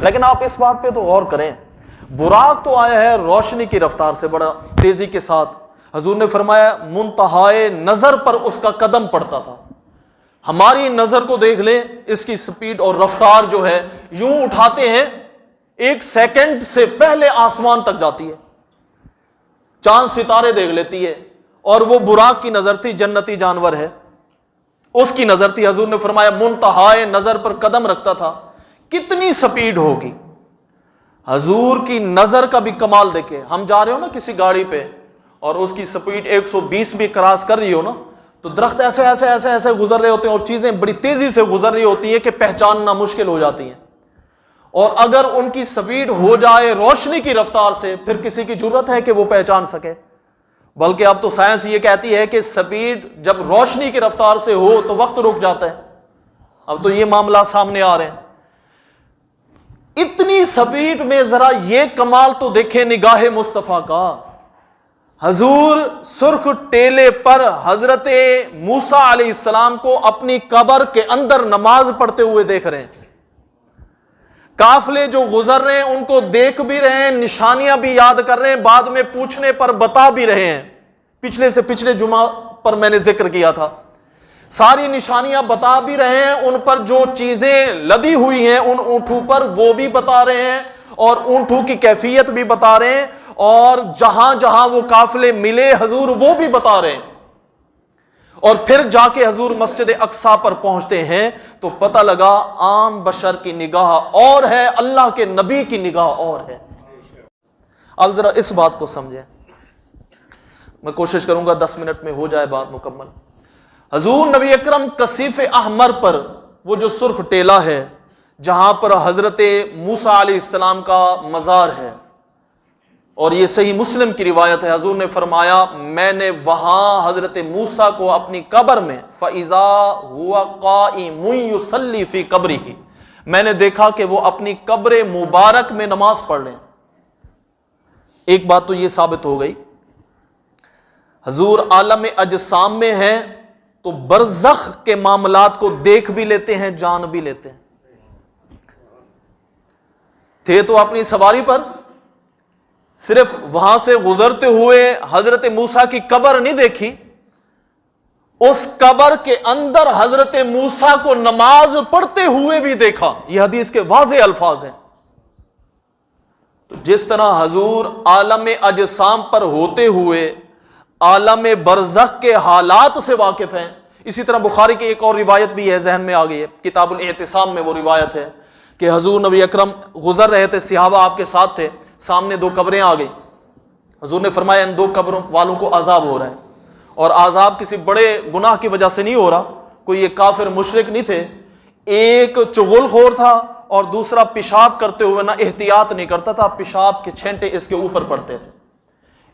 لیکن آپ اس بات پہ تو غور کریں، براق تو آیا ہے روشنی کی رفتار سے بڑا تیزی کے ساتھ، حضور نے فرمایا منتہائے نظر پر اس کا قدم پڑتا تھا۔ ہماری نظر کو دیکھ لیں، اس کی سپیڈ اور رفتار جو ہے، یوں اٹھاتے ہیں 1 سیکنڈ سے پہلے آسمان تک جاتی ہے، چاند ستارے دیکھ لیتی ہے۔ اور وہ براق کی نظر تھی، جنتی جانور ہے، اس کی نظر تھی۔ حضور نے فرمایا منتہائے نظر پر قدم رکھتا تھا۔ کتنی سپیڈ ہوگی؟ حضور کی نظر کا بھی کمال دیکھیں۔ ہم جا رہے ہو نا کسی گاڑی پہ اور اس کی سپیڈ 120 بھی کراس کر رہی ہو نا، تو درخت ایسے ایسے ایسے ایسے گزر رہے ہوتے ہیں اور چیزیں بڑی تیزی سے گزر رہی ہوتی ہیں کہ پہچاننا مشکل ہو جاتی ہیں۔ اور اگر ان کی سپیڈ ہو جائے روشنی کی رفتار سے، پھر کسی کی جرت ہے کہ وہ پہچان سکے؟ بلکہ اب تو سائنس یہ کہتی ہے کہ سپیڈ جب روشنی کی رفتار سے ہو تو وقت رک جاتا ہے۔ اب تو یہ معاملہ سامنے آ رہے ہیں۔ اتنی سپیڈ میں ذرا یہ کمال تو دیکھیں نگاہ مصطفیٰ کا۔ حضور سرخ ٹیلے پر حضرت موسیٰ علیہ السلام کو اپنی قبر کے اندر نماز پڑھتے ہوئے دیکھ رہے ہیں۔ قافلے جو گزر رہے ہیں ان کو دیکھ بھی رہے ہیں، نشانیاں بھی یاد کر رہے ہیں، بعد میں پوچھنے پر بتا بھی رہے ہیں۔ پچھلے سے پچھلے جمعہ پر میں نے ذکر کیا تھا، ساری نشانیاں بتا بھی رہے ہیں، ان پر جو چیزیں لدی ہوئی ہیں ان اونٹوں پر وہ بھی بتا رہے ہیں، اور اونٹوں کی کیفیت بھی بتا رہے ہیں، اور جہاں جہاں وہ قافلے ملے حضور وہ بھی بتا رہے ہیں۔ اور پھر جا کے حضور مسجد اقصیٰ پر پہنچتے ہیں تو پتہ لگا عام بشر کی نگاہ اور ہے، اللہ کے نبی کی نگاہ اور ہے۔ اب ذرا اس بات کو سمجھیں، میں کوشش کروں گا 10 منٹ میں ہو جائے بات مکمل۔ حضور نبی اکرم کثیف احمر پر، وہ جو سرخ ٹیلا ہے جہاں پر حضرت موسیٰ علیہ السلام کا مزار ہے، اور یہ صحیح مسلم کی روایت ہے، حضور نے فرمایا میں نے وہاں حضرت موسیٰ کو اپنی قبر میں فَإِذَا هُوَ قَائِمٌ يُصَلِّي فِي قَبْرِهِ، میں نے دیکھا کہ وہ اپنی قبر مبارک میں نماز پڑھ رہے ہیں۔ ایک بات تو یہ ثابت ہو گئی، حضور عالم اجسام میں ہیں تو برزخ کے معاملات کو دیکھ بھی لیتے ہیں، جان بھی لیتے ہیں۔ تھے تو اپنی سواری پر، صرف وہاں سے گزرتے ہوئے حضرت موسیٰ کی قبر نہیں دیکھی، اس قبر کے اندر حضرت موسیٰ کو نماز پڑھتے ہوئے بھی دیکھا۔ یہ حدیث کے واضح الفاظ ہیں۔ تو جس طرح حضور عالم اجسام پر ہوتے ہوئے عالم برزخ کے حالات سے واقف ہیں، اسی طرح بخاری کی ایک اور روایت بھی ہے، ذہن میں آ گئی ہے، کتاب الاعتصام میں وہ روایت ہے کہ حضور نبی اکرم گزر رہے تھے، صحابہ آپ کے ساتھ تھے، سامنے 2 قبریں آ گئی، حضور نے فرمایا ان 2 قبروں والوں کو عذاب ہو رہا ہے، اور عذاب کسی بڑے گناہ کی وجہ سے نہیں ہو رہا، کوئی یہ کافر مشرک نہیں تھے، ایک چغل خور تھا اور دوسرا پیشاب کرتے ہوئے نہ احتیاط نہیں کرتا تھا، پیشاب کے چھینٹے اس کے اوپر پڑتے تھے،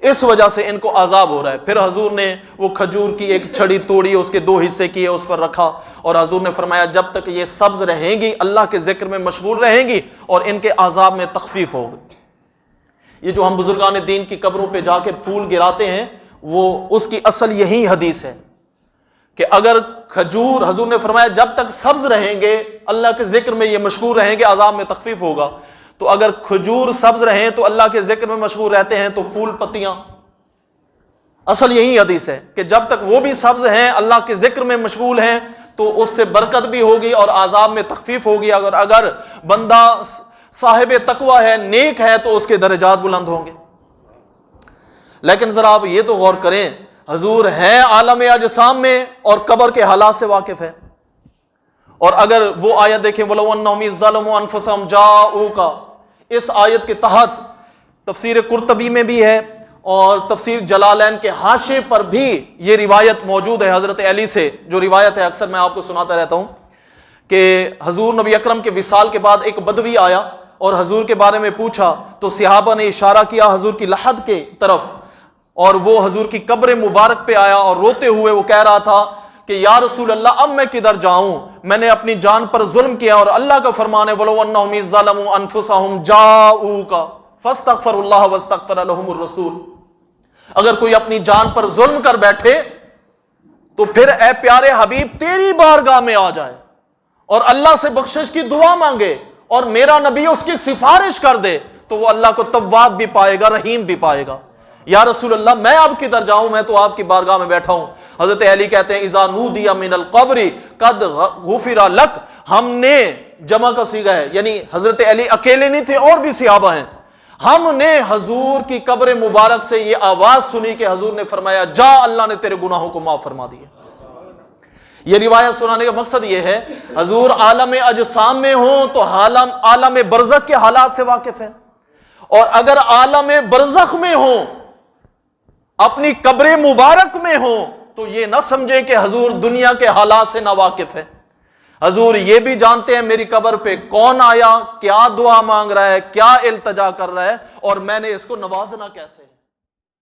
اس وجہ سے ان کو عذاب ہو رہا ہے۔ پھر حضور نے وہ کھجور کی ایک چھڑی توڑی، اس کے 2 حصے کیے، اس پر رکھا، اور حضور نے فرمایا جب تک یہ سبز رہیں گی، اللہ کے ذکر میں مشغول رہیں گی، اور ان کے عذاب میں تخفیف ہوگی۔ یہ جو ہم بزرگان دین کی قبروں پہ جا کے پھول گراتے ہیں، وہ اس کی اصل یہی حدیث ہے کہ اگر کھجور، حضور نے فرمایا جب تک سبز رہیں گے، اللہ کے ذکر میں یہ مشغول رہیں گے، عذاب میں تخفیف ہوگا۔ تو اگر کھجور سبز رہیں تو اللہ کے ذکر میں مشغول رہتے ہیں، تو پھول پتیاں، اصل یہی حدیث ہے کہ جب تک وہ بھی سبز ہیں، اللہ کے ذکر میں مشغول ہیں، تو اس سے برکت بھی ہوگی اور عذاب میں تخفیف ہوگی۔ اگر بندہ صاحب تقویٰ ہے، نیک ہے، تو اس کے درجات بلند ہوں گے۔ لیکن ذرا آپ یہ تو غور کریں، حضور ہے عالم اجسام میں اور قبر کے حالات سے واقف ہے۔ اور اگر وہ آیت دیکھیں وَلَوْ أَنَّهُمْ إِذ ظَلَمُوا أَنفُسَهُمْ جَاءُوكَ، اس آیت کے تحت تفسیر قرطبی میں بھی ہے اور تفسیر جلالین کے حاشیے پر بھی یہ روایت موجود ہے حضرت علی سے، جو روایت ہے اکثر میں آپ کو سناتا رہتا ہوں کہ حضور نبی اکرم کے وصال کے بعد ایک بدوی آیا اور حضور کے بارے میں پوچھا، تو صحابہ نے اشارہ کیا حضور کی لحد کے طرف، اور وہ حضور کی قبر مبارک پہ آیا اور روتے ہوئے وہ کہہ رہا تھا کہ یا رسول اللہ اب میں کدھر جاؤں، میں نے اپنی جان پر ظلم کیا، اور اللہ کا فرمان ہے وَلَوْ أَنَّهُمْ إِذ ظَلَمُوا أَنفُسَهُمْ جَاءُوكَ فَاسْتَغْفَرُوا اللَّهَ وَاسْتَغْفَرَ لَهُمُ الرَّسُولُ۔ اگر کوئی اپنی جان پر ظلم کر بیٹھے تو پھر اے پیارے حبیب تیری بارگاہ میں آ جائے اور اللہ سے بخشش کی دعا مانگے، اور میرا نبی اس کی سفارش کر دے تو وہ اللہ کو تواب بھی پائے گا، رحیم بھی پائے گا۔ یا رسول اللہ میں اب کدھر جاؤں، میں تو آپ کی بارگاہ میں بیٹھا ہوں۔ حضرت علی کہتے ہیں اذا نودی من القبر قد غفر لک، ہم نے جمع کا صیغہ ہے، یعنی حضرت علی اکیلے نہیں تھے، اور بھی صحابہ ہیں، ہم نے حضور کی قبر مبارک سے یہ آواز سنی کہ حضور نے فرمایا جا اللہ نے تیرے گناہوں کو معاف فرما دیا۔ یہ روایت سنانے کا مقصد یہ ہے حضور عالم اجسام میں ہوں تو عالم برزخ کے حالات سے واقف ہیں، اور اگر عالم برزخ میں ہوں، اپنی قبر مبارک میں ہوں، تو یہ نہ سمجھے کہ حضور دنیا کے حالات سے نا واقف ہے۔ حضور یہ بھی جانتے ہیں میری قبر پہ کون آیا، کیا دعا مانگ رہا ہے، کیا التجا کر رہا ہے، اور میں نے اس کو نوازنا کیسے ہے۔